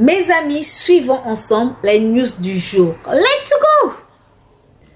Mes amis, suivons ensemble les news du jour. Let's go!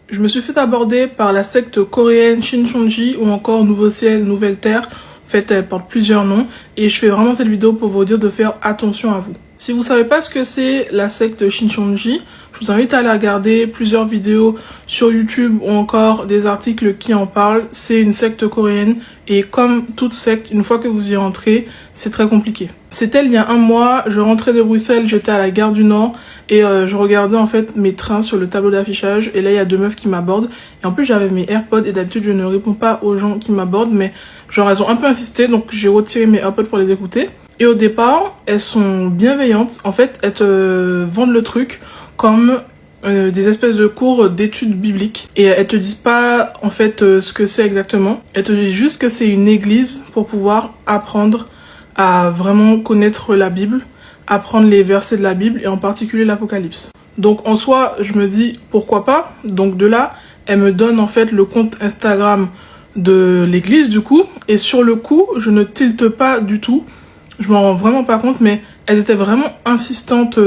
Je me suis fait aborder par la secte coréenne Shincheonji ou encore Nouveau Ciel, Nouvelle Terre. En fait, elle porte plusieurs noms et je fais vraiment cette vidéo pour vous dire de faire attention à vous. Si vous savez pas ce que c'est la secte Shincheonji, je vous invite à aller regarder plusieurs vidéos sur YouTube ou encore des articles qui en parlent. C'est une secte coréenne et comme toute secte, une fois que vous y rentrez, c'est très compliqué. C'était il y a un mois, je rentrais de Bruxelles, j'étais à la gare du Nord et je regardais en fait mes trains sur le tableau d'affichage et là il y a deux meufs qui m'abordent et en plus j'avais mes AirPods et d'habitude je ne réponds pas aux gens qui m'abordent mais genre elles ont un peu insisté donc j'ai retiré mes AirPods pour les écouter. Et au départ, elles sont bienveillantes. En fait, elles te vendent le truc comme des espèces de cours d'études bibliques. Et elles te disent pas, en fait, ce que c'est exactement. Elles te disent juste que c'est une église pour pouvoir apprendre à vraiment connaître la Bible, apprendre les versets de la Bible et en particulier l'Apocalypse. Donc, en soi, je me dis, pourquoi pas? Donc, de là, elles me donnent, en fait, le compte Instagram de l'église, du coup. Et sur le coup, je ne tilte pas du tout. Je m'en rends vraiment pas compte, mais elles étaient vraiment insistantes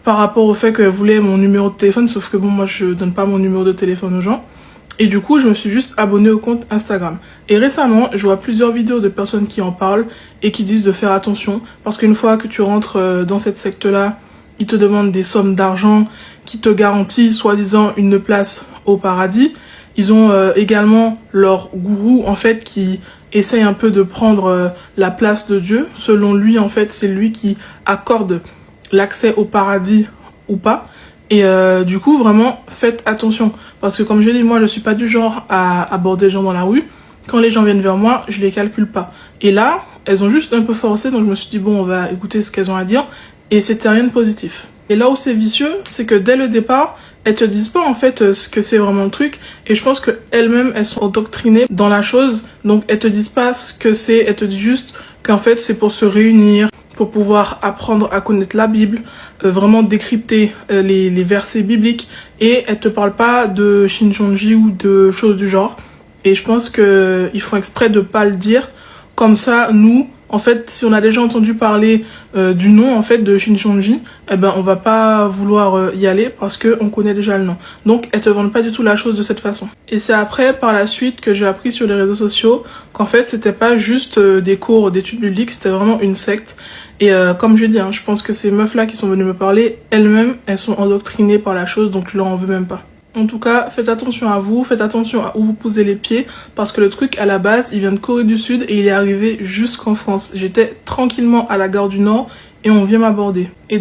par rapport au fait qu'elles voulaient mon numéro de téléphone, sauf que bon, moi je donne pas mon numéro de téléphone aux gens. Et du coup, je me suis juste abonnée au compte Instagram. Et récemment, je vois plusieurs vidéos de personnes qui en parlent et qui disent de faire attention, parce qu'une fois que tu rentres dans cette secte-là, ils te demandent des sommes d'argent qui te garantissent soi-disant une place au paradis. Ils ont également leur gourou, en fait, qui essaye un peu de prendre la place de Dieu. Selon lui, en fait, c'est lui qui accorde l'accès au paradis ou pas. Et du coup, vraiment, faites attention. Parce que comme je dis, moi, je suis pas du genre à aborder les gens dans la rue. Quand les gens viennent vers moi, je les calcule pas. Et là, elles ont juste un peu forcé, donc je me suis dit, bon, on va écouter ce qu'elles ont à dire. Et c'était rien de positif. Et là où c'est vicieux, c'est que dès le départ, elles te disent pas en fait ce que c'est vraiment le truc. Et je pense qu'elles-mêmes, elles sont endoctrinées dans la chose. Donc elles te disent pas ce que c'est, elles te disent juste qu'en fait c'est pour se réunir, pour pouvoir apprendre à connaître la Bible, vraiment décrypter les versets bibliques. Et elles te parlent pas de Shincheonji ou de choses du genre. Et je pense qu'ils font exprès de pas le dire. Comme ça, nous, en fait, si on a déjà entendu parler du nom en fait de Shincheonji, eh ben on va pas vouloir y aller parce que on connaît déjà le nom. Donc elles te vendent pas du tout la chose de cette façon. Et c'est après, par la suite, que j'ai appris sur les réseaux sociaux qu'en fait c'était pas juste des cours d'études bibliques, c'était vraiment une secte. Et comme je dis, hein, je pense que ces meufs là qui sont venues me parler, elles-mêmes, elles sont endoctrinées par la chose, donc je leur en veux même pas. En tout cas, faites attention à vous, faites attention à où vous posez les pieds, parce que le truc, à la base, il vient de Corée du Sud et il est arrivé jusqu'en France. J'étais tranquillement à la gare du Nord et on vient m'aborder. Et